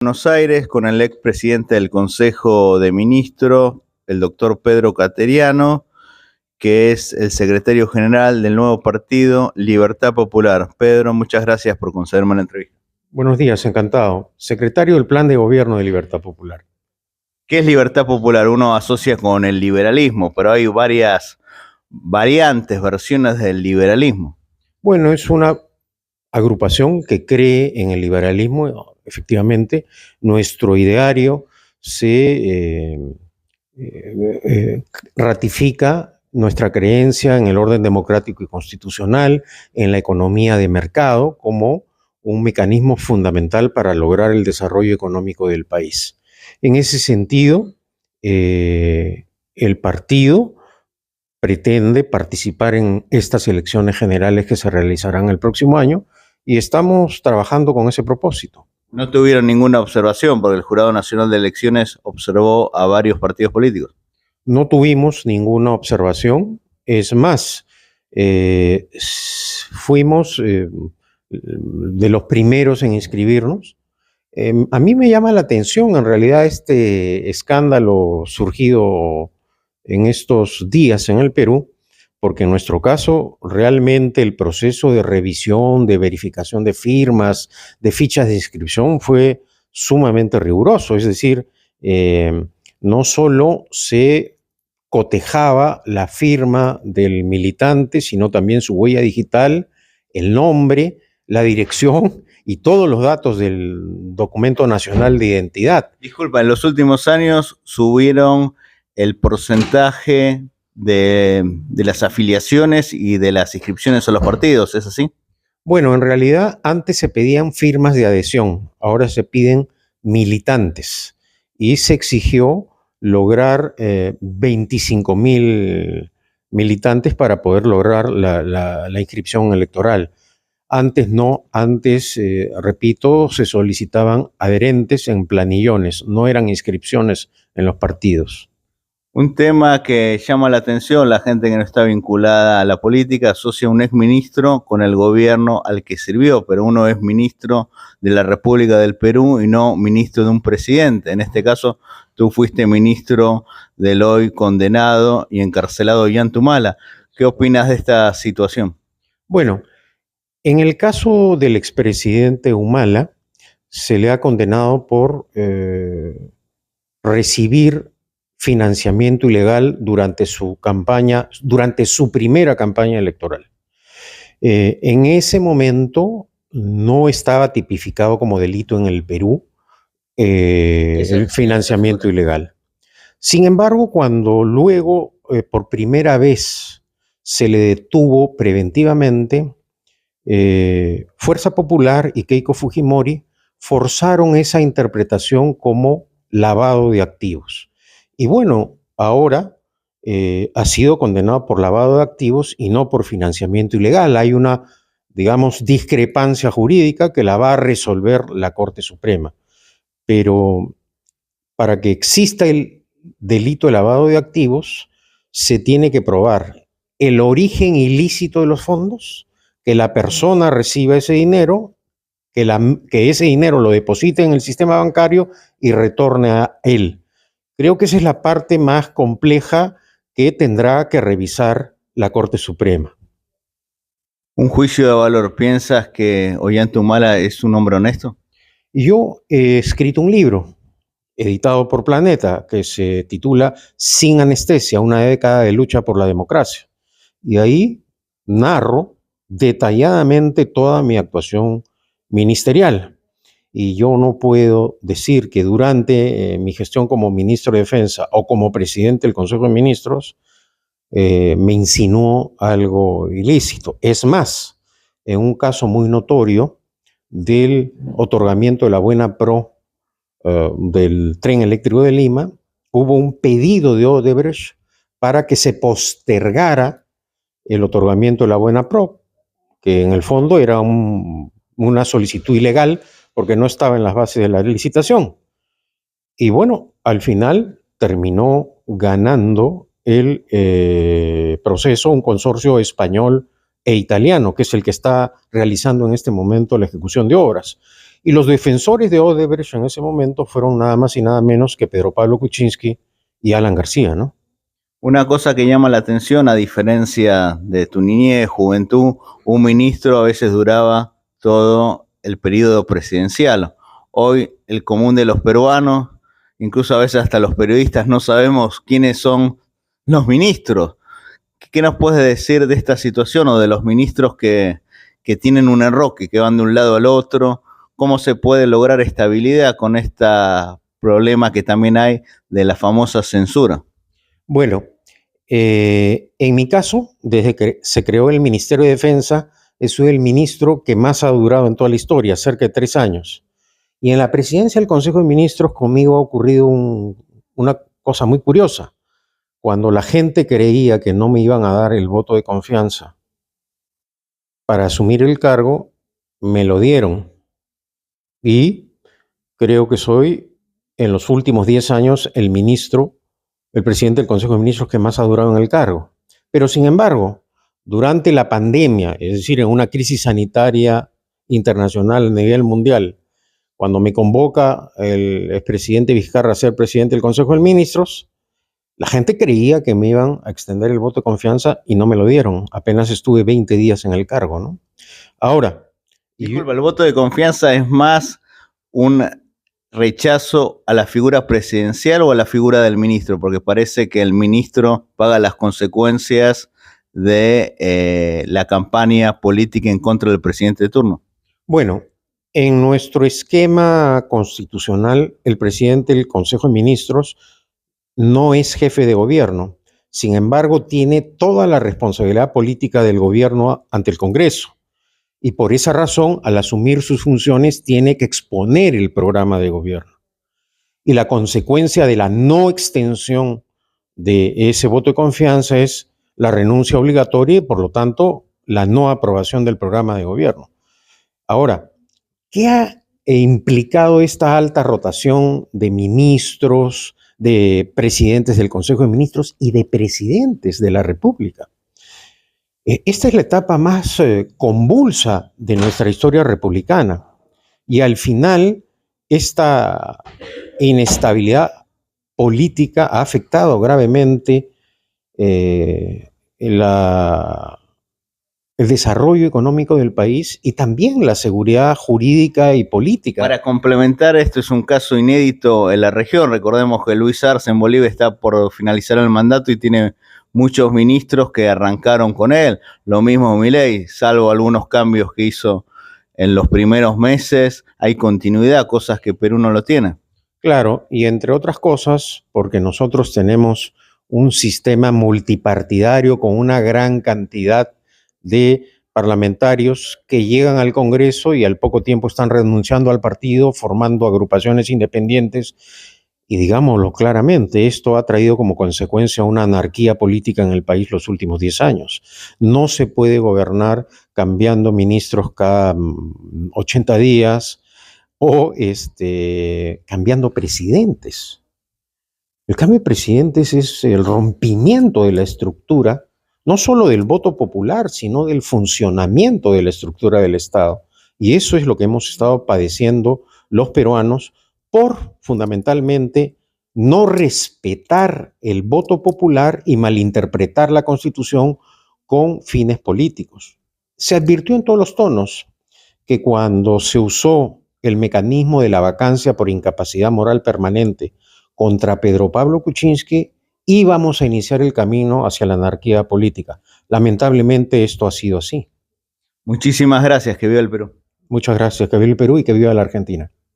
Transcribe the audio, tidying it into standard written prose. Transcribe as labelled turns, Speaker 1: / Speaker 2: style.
Speaker 1: Buenos Aires con el expresidente del Consejo de Ministros, el doctor Pedro Cateriano, que es el secretario general del nuevo partido Libertad Popular. Pedro, muchas gracias por concederme la entrevista.
Speaker 2: Buenos días, encantado. Secretario del Plan de Gobierno de Libertad Popular.
Speaker 1: ¿Qué es Libertad Popular? Uno asocia con el liberalismo, pero hay varias variantes, versiones del liberalismo.
Speaker 2: Bueno, es una agrupación que cree en el liberalismo. Efectivamente, nuestro ideario se ratifica nuestra creencia en el orden democrático y constitucional, en la economía de mercado como un mecanismo fundamental para lograr el desarrollo económico del país. En ese sentido, el partido pretende participar en estas elecciones generales que se realizarán el próximo año y estamos trabajando con ese propósito.
Speaker 1: No tuvieron ninguna observación porque el Jurado Nacional de Elecciones observó a varios partidos políticos.
Speaker 2: No tuvimos ninguna observación. Es más, fuimos de los primeros en inscribirnos. A mí me llama la atención, en realidad, este escándalo surgido en estos días en el Perú, porque en nuestro caso realmente el proceso de revisión, de verificación de firmas, de fichas de inscripción fue sumamente riguroso. Es decir, no solo se cotejaba la firma del militante, sino también su huella digital, el nombre, la dirección y todos los datos del documento nacional de identidad.
Speaker 1: Disculpa, en los últimos años subieron el porcentaje de las afiliaciones y de las inscripciones a los partidos, ¿es así?
Speaker 2: Bueno, en realidad antes se pedían firmas de adhesión, ahora se piden militantes y se exigió lograr 25.000 militantes para poder lograr la inscripción electoral. Antes no, repito, se solicitaban adherentes en planillones, no eran inscripciones en los partidos.
Speaker 1: Un tema que llama la atención, la gente que no está vinculada a la política asocia a un exministro con el gobierno al que sirvió, pero uno es ministro de la República del Perú y no ministro de un presidente. En este caso, tú fuiste ministro del hoy condenado y encarcelado Ollanta Humala. ¿Qué opinas de esta situación?
Speaker 2: Bueno, en el caso del expresidente Humala, se le ha condenado por recibir financiamiento ilegal durante su primera campaña electoral. En ese momento no estaba tipificado como delito en el Perú el financiamiento ilegal. Sin embargo, cuando luego por primera vez se le detuvo preventivamente, Fuerza Popular y Keiko Fujimori forzaron esa interpretación como lavado de activos. Y bueno, ahora ha sido condenado por lavado de activos y no por financiamiento ilegal. Hay una, digamos, discrepancia jurídica que la va a resolver la Corte Suprema. Pero para que exista el delito de lavado de activos, se tiene que probar el origen ilícito de los fondos, que la persona reciba ese dinero, que ese dinero lo deposite en el sistema bancario y retorne a él. Creo que esa es la parte más compleja que tendrá que revisar la Corte Suprema.
Speaker 1: Un juicio de valor. ¿Piensas que Ollanta Humala es un hombre honesto?
Speaker 2: Yo he escrito un libro editado por Planeta que se titula Sin anestesia, una década de lucha por la democracia. Y ahí narro detalladamente toda mi actuación ministerial. Y yo no puedo decir que durante mi gestión como ministro de Defensa o como presidente del Consejo de Ministros me insinuó algo ilícito. Es más, en un caso muy notorio del otorgamiento de la buena pro del tren eléctrico de Lima, hubo un pedido de Odebrecht para que se postergara el otorgamiento de la buena pro, que en el fondo era una solicitud ilegal porque no estaba en las bases de la licitación. Y bueno, al final terminó ganando el proceso un consorcio español e italiano, que es el que está realizando en este momento la ejecución de obras. Y los defensores de Odebrecht en ese momento fueron nada más y nada menos que Pedro Pablo Kuczynski y Alan García, ¿no?
Speaker 1: Una cosa que llama la atención, a diferencia de tu niñez, juventud, un ministro a veces duraba todo el periodo presidencial. Hoy el común de los peruanos, incluso a veces hasta los periodistas, no sabemos quiénes son los ministros. ¿Qué nos puedes decir de esta situación o de los ministros que tienen un enroque, que van de un lado al otro? ¿Cómo se puede lograr estabilidad con este problema que también hay de la famosa censura?
Speaker 2: Bueno, en mi caso, desde que se creó el Ministerio de Defensa, soy el ministro que más ha durado en toda la historia, cerca de 3 años. Y en la presidencia del Consejo de Ministros conmigo ha ocurrido una cosa muy curiosa. Cuando la gente creía que no me iban a dar el voto de confianza para asumir el cargo, me lo dieron. Y creo que soy, en los últimos 10 años, el presidente del Consejo de Ministros que más ha durado en el cargo. Pero, sin embargo, durante la pandemia, es decir, en una crisis sanitaria internacional a nivel mundial, cuando me convoca el expresidente Vizcarra a ser presidente del Consejo de Ministros, la gente creía que me iban a extender el voto de confianza y no me lo dieron. Apenas estuve 20 días en el cargo, ¿no? Ahora...
Speaker 1: Disculpa, ¿el voto de confianza es más un rechazo a la figura presidencial o a la figura del ministro? Porque parece que el ministro paga las consecuencias de la campaña política en contra del presidente de turno.
Speaker 2: Bueno, en nuestro esquema constitucional, el presidente del Consejo de Ministros no es jefe de gobierno. Sin embargo, tiene toda la responsabilidad política del gobierno ante el Congreso. Y por esa razón, al asumir sus funciones, tiene que exponer el programa de gobierno. Y la consecuencia de la no extensión de ese voto de confianza es la renuncia obligatoria y, por lo tanto, la no aprobación del programa de gobierno. Ahora, ¿qué ha implicado esta alta rotación de ministros, de presidentes del Consejo de Ministros y de presidentes de la República? Esta es la etapa más convulsa de nuestra historia republicana y al final esta inestabilidad política ha afectado gravemente el desarrollo económico del país y también la seguridad jurídica y política.
Speaker 1: Para complementar, esto es un caso inédito en la región. Recordemos que Luis Arce en Bolivia está por finalizar el mandato y tiene muchos ministros que arrancaron con él. Lo mismo Milei, salvo algunos cambios que hizo en los primeros meses, hay continuidad, cosas que Perú no lo tiene.
Speaker 2: Claro, y entre otras cosas, porque nosotros tenemos un sistema multipartidario con una gran cantidad de parlamentarios que llegan al Congreso y al poco tiempo están renunciando al partido, formando agrupaciones independientes. Y digámoslo claramente, esto ha traído como consecuencia una anarquía política en el país los últimos 10 años. No se puede gobernar cambiando ministros cada 80 días o cambiando presidentes. El cambio de presidentes es el rompimiento de la estructura, no solo del voto popular, sino del funcionamiento de la estructura del Estado. Y eso es lo que hemos estado padeciendo los peruanos por, fundamentalmente, no respetar el voto popular y malinterpretar la Constitución con fines políticos. Se advirtió en todos los tonos que cuando se usó el mecanismo de la vacancia por incapacidad moral permanente contra Pedro Pablo Kuczynski, íbamos a iniciar el camino hacia la anarquía política. Lamentablemente esto ha sido así.
Speaker 1: Muchísimas gracias, que viva el Perú.
Speaker 2: Muchas gracias, que viva el Perú y que viva la Argentina.